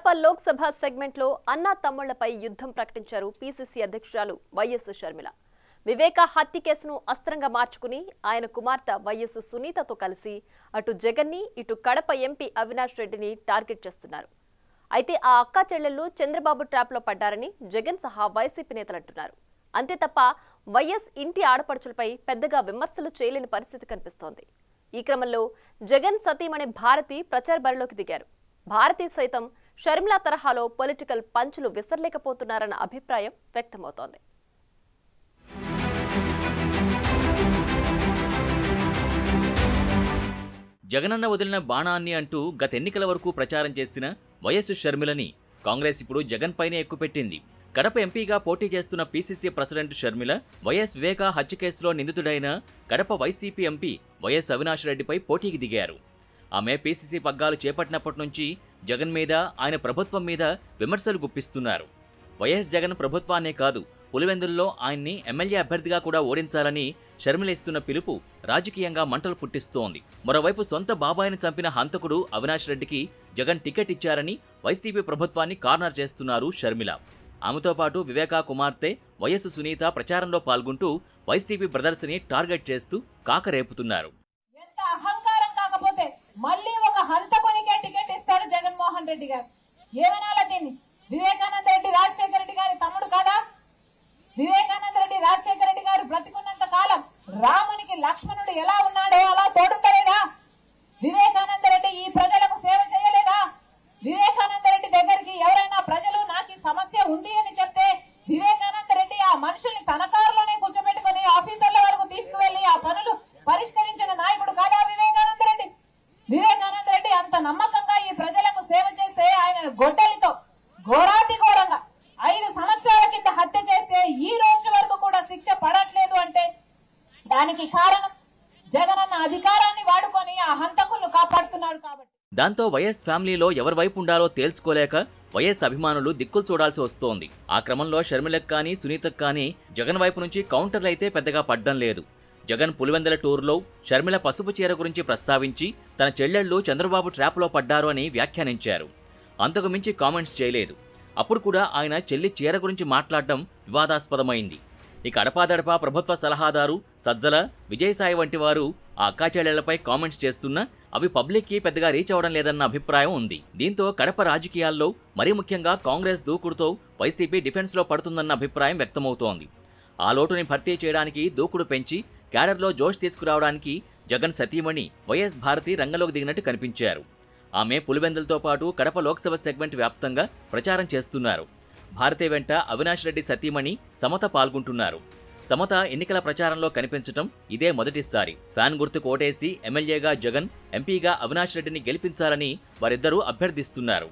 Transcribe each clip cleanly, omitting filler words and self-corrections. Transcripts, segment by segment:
Kadapa Lok Sabha segment లో అన్నా తమ్ముళ్లపై యుద్ధం ప్రకటించారు పీసీసీ అధ్యక్షురాలు వైఎస్ షర్మిల. వివేక హత్య కేసును అస్త్రంగా మార్చుకుని ఆయన కుమార్తె వైఎస్ సునీతతో కలిసి అటు జగన్ని ఇటు కడప ఎంపీ అవినాష్ రెడ్డిని టార్గెట్ చేస్తున్నారు. అయితే ఆ అక్కా చెల్లెళ్ళు చంద్రబాబు ట్రాప్ లో పడ్డారని జగన్ సహా వైసీపీ నేతలు అంటున్నారు. అంతే తప్ప వైఎస్ ఇంటి ఆడపడుచులపై పెద్దగా విమర్శలు చేయలేని పరిస్థితి కనిపిస్తోంది. ఈ క్రమంలో జగన్ సతీమణి భారతి ప్రచార బరిలోకి దిగారు. భారతి సైతం షర్మిల తరహాలో పొలిటికల్ పంచులు విసరలేకపోతున్నారన్న అభిప్రాయం వ్యక్తమవుతోంది. జగనన్న వదిలిన బాణాన్ని అంటూ గత ఎన్నికల వరకు ప్రచారం చేసిన వైఎస్ షర్మిలని కాంగ్రెస్ ఇప్పుడు జగన్ పైనే ఎక్కుపెట్టింది. కడప ఎంపీగా పోటీ చేస్తున్న పీసీసీ ప్రెసిడెంట్ షర్మిల వైఎస్ వివేక హత్య కేసులో నిందితుడైన కడప వైసీపీ ఎంపీ వైఎస్ అవినాష్ రెడ్డిపై పోటీకి దిగారు. ఆమె పీసీసీ పగ్గాలు చేపట్టినప్పటి నుంచి జగన్ మీద, ఆయన ప్రభుత్వం మీద విమర్శలు గుప్పిస్తున్నారు. వైఎస్ జగన్ ప్రభుత్వాన్నే కాదు, పులివెందుల్లో ఆయన్ని ఎమ్మెల్యే అభ్యర్థిగా కూడా ఓడించాలని షర్మిల ఇస్తున్న పిలుపు రాజకీయంగా మంటలు పుట్టిస్తోంది. మరోవైపు సొంత బాబాయిని చంపిన హంతకుడు అవినాష్ రెడ్డికి జగన్ టికెట్ ఇచ్చారని వైసీపీ ప్రభుత్వాన్ని కార్నర్ చేస్తున్నారు షర్మిల. ఆమెతో పాటు వివేకా కుమార్తె వైఎస్ సునీత ప్రచారంలో పాల్గొంటూ వైసీపీ బ్రదర్స్ ని టార్గెట్ చేస్తూ కాకరేపుతున్నారు. ఎంత అహంకారం కాకపోతే మళ్ళీ ఒక హంతకునికే టికెట్ ఇస్తాడు జగన్మోహన్ రెడ్డి గారు. ఏమనాలా దీన్ని? వివేకానంద రెడ్డి రాజశేఖర రెడ్డి గారి తమ్ముడు కాదా? వివేకానంద రెడ్డి రాజశేఖర రెడ్డి గారు బ్రతికున్నంత కాలం రామునికి లక్ష్మణుడు ఎలా ఉన్నాడో అలా తోడుంటలేదా? వివేకానంద రెడ్డి ఈ ప్రజలకు సేవ చేయలేదా? వివేకానంద రెడ్డి దగ్గరికి ఎవరైనా ప్రజలు నాకు ఈ సమస్య ఉంది అని చెప్తే వివేకానంద రెడ్డి ఆ మనుషుల్ని తన కారులోనే కూర్చోబెట్టుకుని ఆఫీసర్ల వరకు తీసుకువెళ్లి ఆ పనులు పరిష్కరించిన నాయకుడు కాదా వివేకానంద రెడ్డి? వివేకానంద రెడ్డి అంత నమ్మకంగా ఈ ప్రజలకు సేవ చేస్తే ఆయన గొడ్డలితో ఘోరాతి ఘోరంగా 5 సంవత్సరాల కింద హత్య చేస్తే ఈ రోజు వరకు కూడా శిక్ష పడట్లేదు అంటే దానికి కారణం జగనన్న అధికారాన్ని వాడుకొని ఆ హంతకులను కాపాడుతున్నాడు కాబట్టి. దాంతో వైఎస్ ఫ్యామిలీలో ఎవరి వైపు ఉండాలో తేల్చుకోలేక వైఎస్ అభిమానులు దిక్కులు చూడాల్సి వస్తోంది. ఆ క్రమంలో షర్మిలకు కానీ సునీతకు కానీ జగన్ వైపు నుంచి కౌంటర్లు అయితే పెద్దగా పడ్డం లేదు. జగన్ పులివెందుల టూర్లో షర్మిల పసుపు చీర గురించి ప్రస్తావించి తన చెల్లెళ్లు చంద్రబాబు ట్రాప్లో పడ్డారు అని వ్యాఖ్యానించారు. అంతకు మించి కామెంట్స్ చేయలేదు. అప్పుడు కూడా ఆయన చెల్లి చీర గురించి మాట్లాడడం వివాదాస్పదమైంది. ఇక అడపాదడపా ప్రభుత్వ సలహాదారు సజ్జల, విజయసాయి వంటి వారు ఆ అక్కా చెల్లెళ్లపై కామెంట్స్ చేస్తున్నా అవి పబ్లిక్కి పెద్దగా రీచ్ అవడం లేదన్న అభిప్రాయం ఉంది. దీంతో కడప రాజకీయాల్లో మరీ ముఖ్యంగా కాంగ్రెస్ దూకుడుతో వైసీపీ డిఫెన్స్లో పడుతుందన్న అభిప్రాయం వ్యక్తమవుతోంది. ఆ లోటుని భర్తీ చేయడానికి దూకుడు పెంచి క్యాడర్లో జోష్ తీసుకురావడానికి జగన్ సతీమణి వైఎస్ భారతి రంగంలోకి దిగినట్టు కనిపించారు. ఆమె పులివెందులతో పాటు కడప లోక్సభ సెగ్మెంట్ వ్యాప్తంగా ప్రచారం చేస్తున్నారు. భారతి వెంట అవినాష్ రెడ్డి సతీమణి సమత పాల్గొంటున్నారు. సమత ఎన్నికల ప్రచారంలో కనిపించడం ఇదే మొదటిసారి. ఫ్యాన్ గుర్తుకు ఓటేసి ఎమ్మెల్యేగా జగన్, ఎంపీగా అవినాష్ రెడ్డిని గెలిపించాలని వారిద్దరూ అభ్యర్థిస్తున్నారు.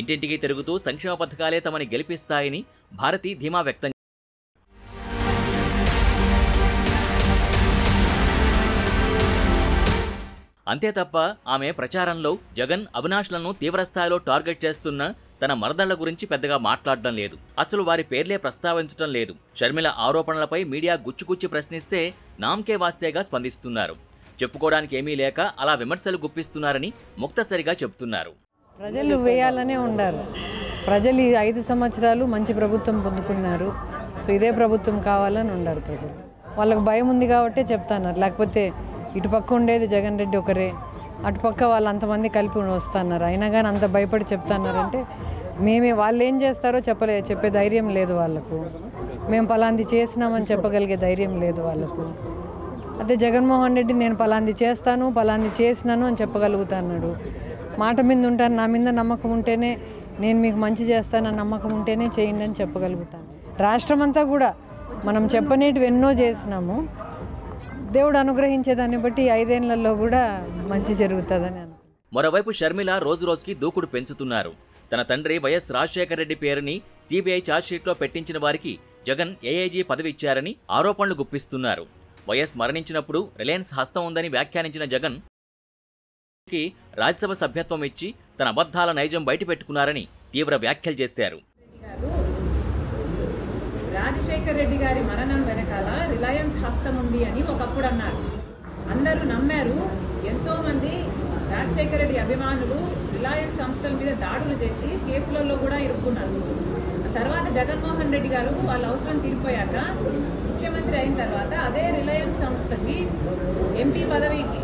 ఇంటింటికి తిరుగుతూ సంక్షేమ పథకాలే తమని గెలిపిస్తాయని భారతి ధీమా వ్యక్తం. అంతే తప్ప ఆమె ప్రచారంలో జగన్, అవినాష్లను తీవ్రస్థాయిలో టార్గెట్ చేస్తున్న తన మరదళ్ల గురించి పెద్దగా మాట్లాడడం లేదు. అసలు వారి పేర్లే ప్రస్తావించడం లేదు. షర్మిల ఆరోపణలపై మీడియా గుచ్చుకుచ్చి ప్రశ్నిస్తే నామ్కే వాస్తేగా స్పందిస్తున్నారు. చెప్పుకోవడానికి ఏమీ లేక అలా విమర్శలు గుప్పిస్తున్నారని ముక్తసరిగా చెబుతున్నారు. ప్రజలు వేయాలనే ఉండారు. ప్రజలు 5 సంవత్సరాలు మంచి ప్రభుత్వం పొందుకున్నారు. సో ఇదే ప్రభుత్వం కావాలని ఉండారు ప్రజలు. వాళ్ళకు భయం ఉంది కాబట్టే చెప్తున్నారు. లేకపోతే ఇటుపక్క ఉండేది జగన్ రెడ్డి ఒకరే, అటుపక్క వాళ్ళు అంతమంది కలిపి వస్తున్నారు. అయినా కానీ అంత భయపడి చెప్తున్నారంటే వాళ్ళు ఏం చేస్తారో చెప్పే ధైర్యం లేదు వాళ్ళకు. మేము పలాంది చేసినామని చెప్పగలిగే ధైర్యం లేదు వాళ్ళకు. అదే జగన్మోహన్ రెడ్డి నేను పలాంది చేస్తాను, పలాంది చేసినాను అని చెప్పగలుగుతున్నాడు. మాట మీద ఉంటాను, నా మీద నమ్మకం ఉంటేనే, నేను మీకు మంచి చేస్తానని నమ్మకం ఉంటేనే చేయండి అని చెప్పగలుగుతాను. రాష్ట్రం అంతా కూడా మనం చెప్పనేటివి ఎన్నో చేసినాము. దేవుడు అనుగ్రహించేదాన్ని బట్టి 5 ఏళ్లలో కూడా మంచి జరుగుతుందని అనుకుంటున్నాను. మరోవైపు షర్మిల రోజురోజుకి దూకుడు పెంచుతున్నారు. తన తండ్రి వైఎస్ రాజశేఖర రెడ్డి పేరుని సిబిఐ ఛార్జ్షీట్లో పెట్టించిన వారికి జగన్ ఏఐజీ పదవి ఇచ్చారని ఆరోపణలు గుప్పిస్తున్నారు. వైఎస్ మరణించినప్పుడు రిలయన్స్ హస్తం ఉందని వ్యాఖ్యానించిన జగన్ రాజ్యసభ సభ్యత్వం ఇచ్చి తన అబద్ధాల నైజం బయటపెట్టుకున్నారని తీవ్ర వ్యాఖ్యలు చేశారు. రాజశేఖర రెడ్డి గారి మరణం వెనకాల రిలయన్స్ హస్తం ఉంది అని ఒకప్పుడు అన్నారు. అందరూ నమ్మారు. ఎంతో మంది రాజశేఖర రెడ్డి అభిమానులు రిలయన్స్ సంస్థల మీద దాడులు చేసి కేసులలో కూడా ఇరుక్కున్నారు. తర్వాత జగన్మోహన్ రెడ్డి గారు వాళ్ళ అవసరం తీరిపోయాక ముఖ్యమంత్రి అయిన తర్వాత అదే రిలయన్స్ సంస్థకి ఎంపీ పదవికి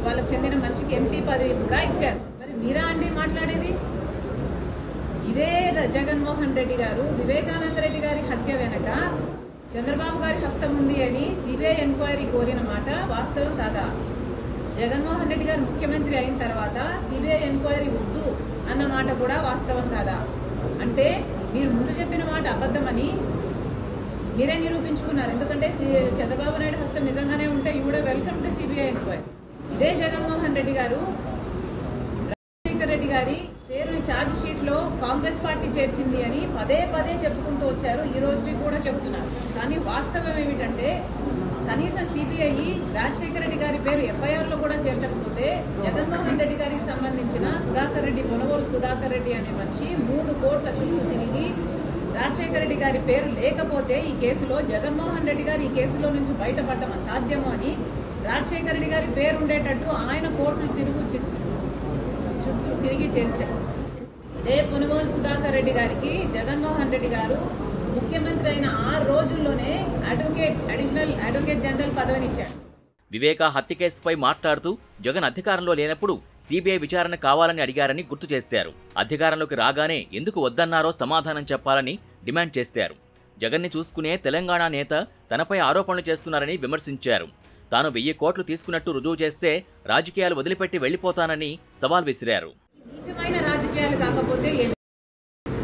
వాళ్ళకి చెందిన మనిషికి ఎంపీ పదవి కూడా ఇచ్చారు. మరి మీరా అండి మాట్లాడేది? ఇదే జగన్మోహన్ రెడ్డి గారు వివేకానంద రెడ్డి గారి హత్య వెనక చంద్రబాబు గారి హస్తం ఉంది అని సిబిఐ ఎంక్వైరీ కోరిన మాట వాస్తవం కాదా? జగన్మోహన్ రెడ్డి గారు ముఖ్యమంత్రి అయిన తర్వాత సిబిఐ ఎంక్వైరీ వద్దు అన్న మాట కూడా వాస్తవం కాదా? అంటే మీరు ముందు చెప్పిన మాట అబద్ధమని మీరే నిరూపించుకున్నారు. ఎందుకంటే చంద్రబాబు నాయుడు హస్తం నిజంగానే ఉంటే you would welcome to CBI enquiry. ఇదే జగన్మోహన్ రెడ్డి గారు రాజశేఖర రెడ్డి గారి పేరుని ఛార్జ్ షీట్ లో కాంగ్రెస్ పార్టీ చేర్చింది అని పదే పదే చెప్పుకుంటూ వచ్చారు. ఈ రోజుకి కూడా చెప్తున్నారు. కానీ వాస్తవం ఏమిటంటే కనీసం సిబిఐ రాజశేఖర రెడ్డి గారి పేరు ఎఫ్ఐఆర్ లో కూడా చేర్చకపోతే జగన్మోహన్ రెడ్డి గారికి సంబంధించిన సుధాకర్ రెడ్డి, పొనగోలు సుధాకర్ రెడ్డి అనే మనిషి 3 కోట్ల చుట్టూ తిరిగి రాజశేఖర రెడ్డి గారి పేరు లేకపోతే ఈ కేసులో జగన్మోహన్ రెడ్డి గారు ఈ కేసులో నుంచి బయటపడటం అసాధ్యము అని రాజశేఖర రెడ్డి గారి పేరు ఉండేటట్టు ఆయన కోర్టులు చుట్టూ తిరిగి చేస్తే ఇదే పొనగోలు సుధాకర్ రెడ్డి గారికి జగన్మోహన్ రెడ్డి గారు ముఖ్యమంత్రి అయిన 6 రోజుల్లోనే అడిషనల్ అడ్వకేట్ జనరల్ పదవినిచ్చాడు. వివేక హత్య కేసుపై మాట్లాడుతూ జగన్ అధికారంలో లేనప్పుడు సిబిఐ విచారణ కావాలని అడిగారని గుర్తు చేశారు. అధికారంలోకి రాగానే ఎందుకు వద్దన్నారో సమాధానం చెప్పాలని డిమాండ్ చేశారు. జగన్ని చూసుకునే తెలంగాణ నేత తనపై ఆరోపణలు చేస్తున్నారని విమర్శించారు. తాను 1000 కోట్లు తీసుకున్నట్టు రుజువు చేస్తే రాజకీయాలు వదిలిపెట్టి వెళ్లిపోతానని సవాల్ విసిరారు. నీచమైన రాజకీయాలు కాకపోతే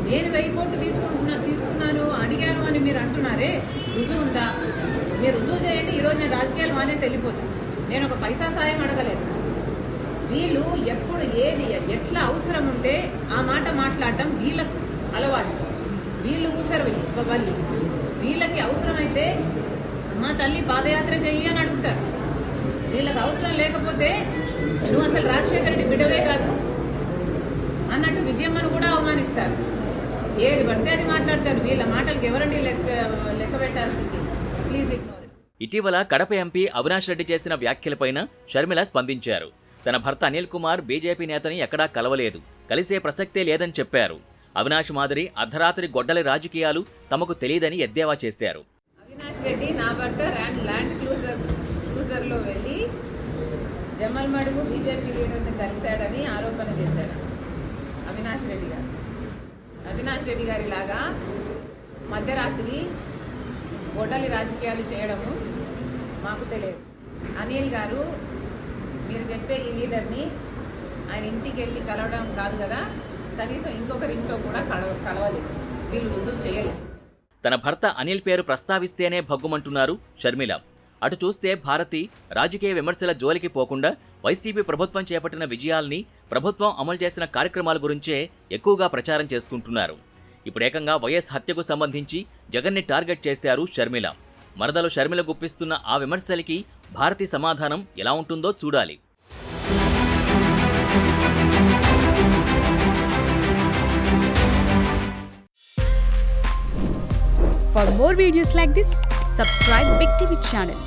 నేను 1000 కోట్లు తీసుకున్నాను అడిగాను అని మీరు అంటున్నారే, రుజువు ఉందా? మీరు రుజువు చేయండి. ఈరోజు నేను రాజకీయాలు మానేసి వెళ్ళిపోతాను. నేను ఒక పైసా సాయం అడగలేదు. వీళ్ళు ఎప్పుడు ఏది ఎట్లా అవసరం ఉంటే ఆ మాట మాట్లాడటం వీళ్ళకు అలవాటు. వీళ్ళు ఊసరు వల్లి. వీళ్ళకి అవసరమైతే అమ్మ తల్లి పాదయాత్ర చెయ్యి అని అడుగుతారు. వీళ్ళకి అవసరం లేకపోతే నువ్వు అసలు రాజశేఖర రెడ్డి బిడ్డవే కాదు అన్నట్టు విజయమ్మను కూడా అవమానిస్తారు. ఏది పడితే అది మాట్లాడతారు. వీళ్ళ మాటలకు ఎవరండి లెక్క పెట్టాల్సింది? Please ignore. ఇటీవల కడప ఎంపీ అవినాష్ రెడ్డి చేసిన వ్యాఖ్యలపైన షర్మిల స్పందించారు. తన భర్త అనిల్ కుమార్ బీజేపీ నేతని ఎక్కడా కలవలేదు, కలిసే ప్రసక్తే లేదని చెప్పారు. అవినాష్ మాదిరి అర్ధరాత్రి గొడ్డలి రాజకీయాలు తమకు తెలియదని ఎద్దేవా చేశారు. అవినాష్ రెడ్డి నా భర్త ల్యాండ్ క్రూజర్ లో వెళ్లి జమల్ మడుగు బీజేపీ లీడర్ని కలిశాడని ఆరోపణ చేశాడు అవినాష్ రెడ్డి గారు. అవినాష్ రెడ్డి గారి లాగా మధ్యరాత్రి గొడ్డలి రాజకీయాలు చేయడము మాకు తెలియదు. అనిల్ గారు మీరు చెప్పే ఈ లీడర్ని ఆయన ఇంటికి వెళ్ళి కలవడం కాదు కదా, కనీసం ఇంకొకరి ఇంట్లో కూడా కలవలేదు. వీళ్ళు రుజువు చేయలేదు. తన భర్త అనిల్ పేరు ప్రస్తావిస్తేనే భగ్గుమంటున్నారు షర్మిల. అటు చూస్తే భారతి రాజకీయ విమర్శల జోలికి పోకుండా వైసీపీ ప్రభుత్వం చేపట్టిన విజయాల్ని, ప్రభుత్వం అమలు చేసిన కార్యక్రమాల గురించే ఎక్కువగా ప్రచారం చేసుకుంటున్నారు. ఇప్పుడు ఏకంగా వైఎస్ హత్యకు సంబంధించి జగన్ని టార్గెట్ చేశారు షర్మిల. మరదలు షర్మిల గుప్పిస్తున్న ఆ విమర్శలకి భారతి సమాధానం ఎలా ఉంటుందో చూడాలి. For more videos like this, subscribe Big TV channel.